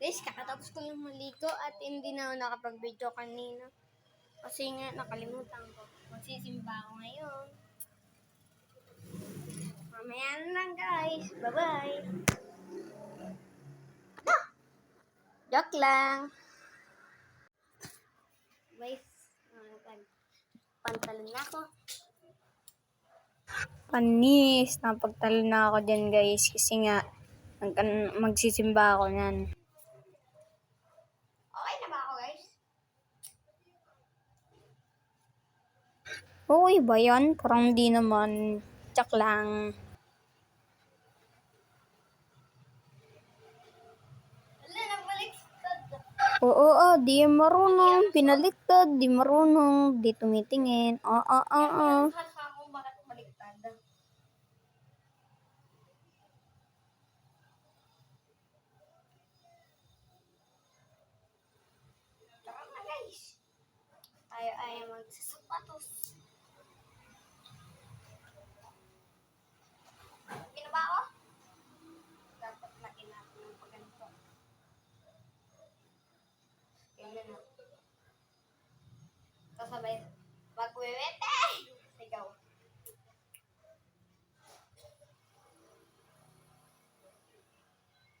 Guys, kakatapos ko lang maligo at hindi na ako nakapag-video kanina. Kasi nga, nakalimutan ko. Magsisimba ako ngayon. Mamaya na lang guys. Bye-bye. Joke lang. Guys, pantalon na ako. Panis. Napagtalon na ako dyan guys. Kasi nga, magsisimba ako nyan. Okay na ba ako guys? Okay ba yan? Parang di naman. Tsak lang. Oo, di marunong. Pinaliktad, di marunong. Di tumitingin. Ayaw magsasapatos. Ginaba ako? Dapat laki natin ng pagganito. Ganyan na. Kasabay, magwewete! Sigaw.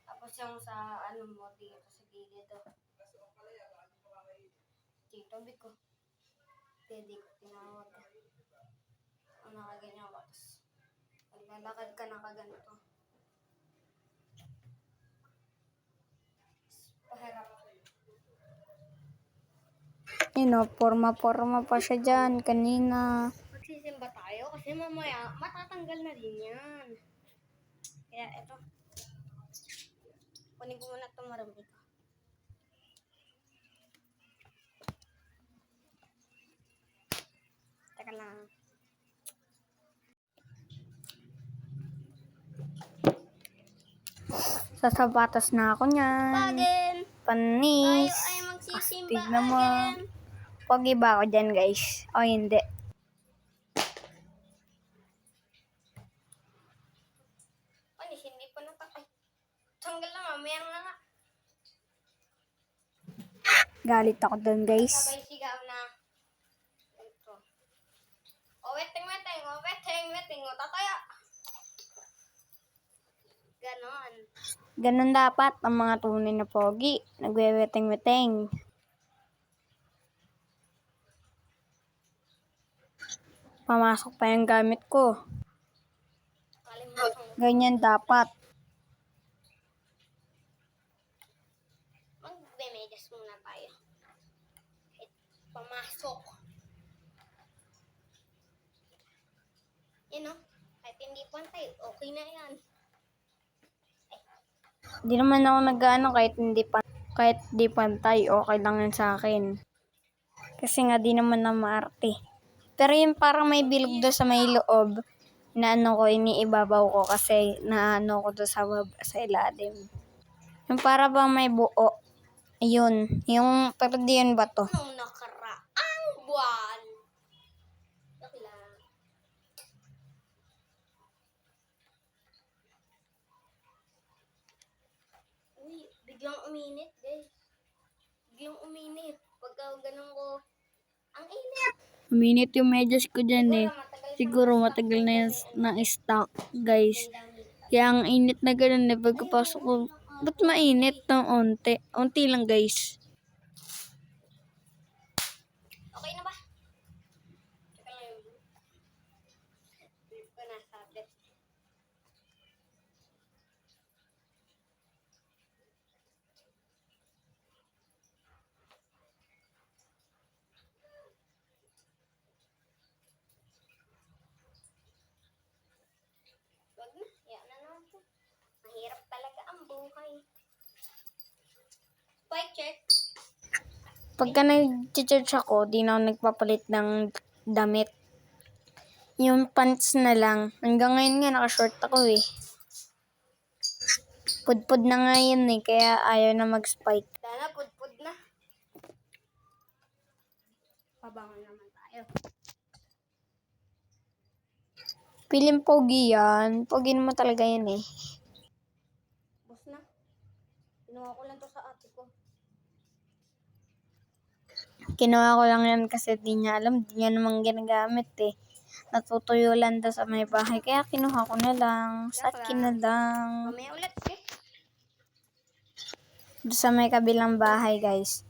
Tapos yung sa ano mo, dito sa gilid. Dito, biko. Hindi ko tinawag. Ang nakaganyan ko. Tapos, maglalakad ka nakaganito. Paharap. Forma pa siya dyan kanina. Magsisimba tayo kasi mamaya matatanggal na din yan. Kaya eto. Kunin ko muna itong marami ko. Teka lang. Sasapatos na ako niyan. Pagin! Panis! Tayo ay magsisimba again. Pogi ba ako dyan guys? O hindi? Panis, hindi pa napatay. Tanggal na nga, meron na nga. Galit ako dun guys. Sabay sigaw na. Ito. O weting, o tataya. Ganon. Ganon dapat ang mga tunay na pogi. Nagweweteng-weteng. Pamasok pa yung gamit ko. Ganyan dapat. Magbe-medyas muna tayo. Pamasok. Yan o. Kahit hindi pantay, okay na yan. Di naman ako nag-ano kahit di pantay, okay lang yan sa akin. Kasi nga di naman na maarte. Pero yung parang may bilog doon sa may loob, na ano ko, iniibabaw ko kasi naano ko doon sa ilalim. Yung para bang may buo. Ayun. Yung, pero di yun ba to? Nung nakaraang buwan. Lang. Uy, biglang uminit guys. Biglang uminit. Pagka ganun ko, ang init. Uminit yung medyas ko dyan eh. Siguro matagal na yan na-stock guys. Kaya ang init na ganun eh. Pagkapasok ko, ba't mainit ng onte? Onti lang guys. Okay na ba? Teka lang yung flip ko na tablet. Wag na, yan na natin. Mahirap talaga ang buhay. Bike check. Pagka nag-church ako, di na ako nagpapalit ng damit. Yung pants na lang. Hanggang ngayon nga, naka-short ako eh. Pudpud na nga yun eh, kaya ayaw na mag-spike. Sana pudpud na. Pabangon naman tayo. Piling pogi yan. Pogi naman talaga yan eh. Bus na. Kinuha ko lang to sa ate ko. Kinuha ko lang yan kasi di niya alam, di niya namang ginagamit eh. Natutuyo lang daw sa may bahay, kaya kinuha ko na lang. Sa akin na lang. Mamaya ulit eh. Doon sa may kabilang bahay, guys.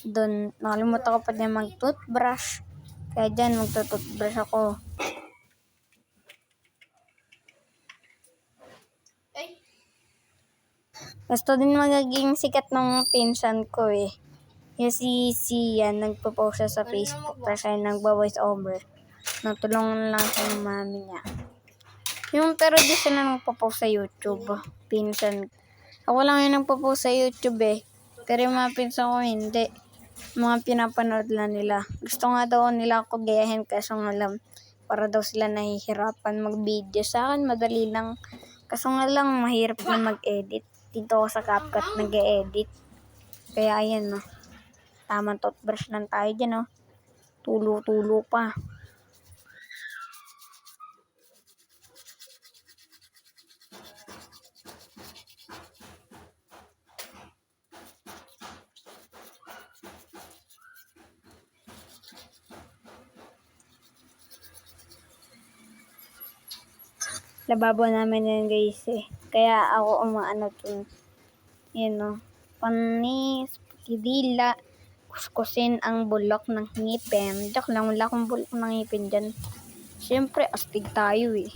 Doon, nakalimutan ko pa din mag-toothbrush. Kaya dyan, magtutoothbrush ako. Ay, Gusto din magiging sikat ng pinsan ko eh. Yung si Sian, nagpo-post siya sa Facebook. Tapos siya nagba-voice over. Natulungan lang siya ng mami niya. Yung pero di sila nagpo-post sa YouTube. Pinsan. Ako lang yung nagpo-post sa YouTube eh. Pero yung mga pinsan ko hindi. Mga pinapanood lang nila. Gusto nga daw nila ako gayahin kaso nga lang para daw sila nahihirapan mag-video. Sa akin madali lang. Kaso nga lang mahirap na mag-edit. Dito ako sa CapCut nag-e-edit. Kaya ayan no. Tamang toothbrush lang tayo dyan no. Tulo-tulo pa. Lababo namin yan guys eh. Kaya ako umaano dun. Yan no. Panis, kidila, kuskusin ang bulok ng ngipin. Joke lang, wala akong bulok ng ngipin dyan. Siyempre, astig tayo eh.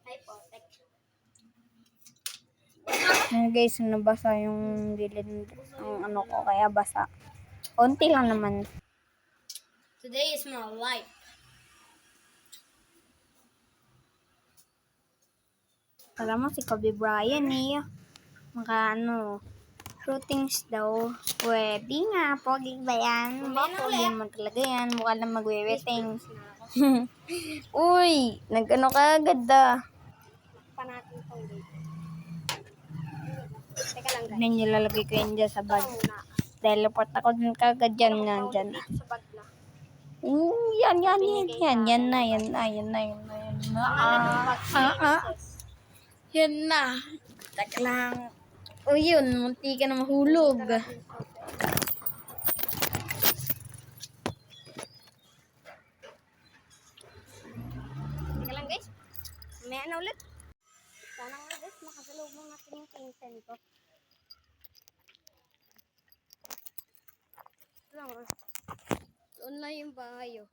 ay po, tek. Yan guys, nabasa yung gilid ng ano ko, kaya basa. Konti lang naman. Today is my life. Alam mo si Kobe Bryant eh. Maka ano, shootings daw. Pwede nga, pogi ba yan? Pogi naman talaga yan. Mukha lang magwe-wedding. Uy, nag-ano ka agad ah. Pa natin itong date. Teka lang guys. Tignan nyo, lalagay ko yan dyan sa bag. Muna. Teleport ako dun kagad dyan, nandyan na. Sa bag na. Yan na. Yan na. Yan na. Taka lang. O yun, munti ka na mahulog. Teka lang guys. Mamaya na ulit. Sana nga guys, makasalubong natin yung pinsan ko. Lang ah. Doon lang yung bahay oh.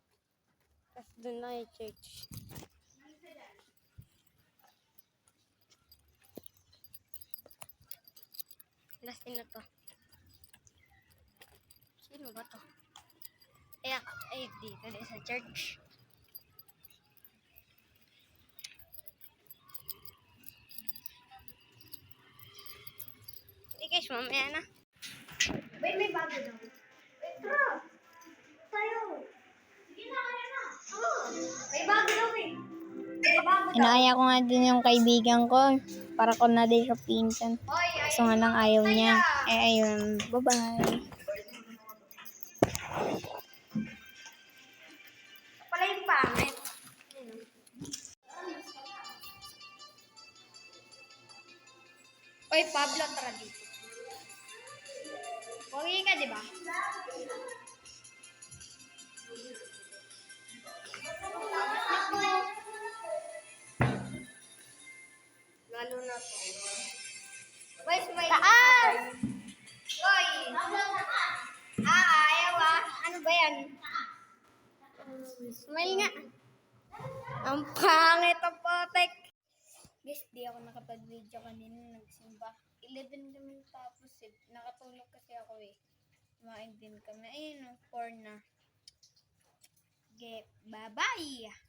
Tapos doon lang yung church. Last na to. Sino ba to? Ay, dito din sa church. Hey guys, mamaya na. Wait, may bago daw. Wait, tara. Tayo. Sige na, kaya na. May bago daw eh. May bago daw. Inaaya ko nga din yung kaibigan ko. Para ko na din siya pinsan. Kaso nga lang ayaw niya. Eh ayun, bye-bye. Pala yung pangit. Oy, Pablo, tara dito. Pogi ka, di ba? Lalo na to. Where's my taas? Oy! Ayaw ah. Ano ba yan? Smile nga. Ang pangit ang potek. Guys, di ako nakapag-video kanina. Nagsimba. 11 kami tapos eh. Nakatulog kasi ako eh. Kumain din kami. Ayun, 4 na. Okay, bye-bye!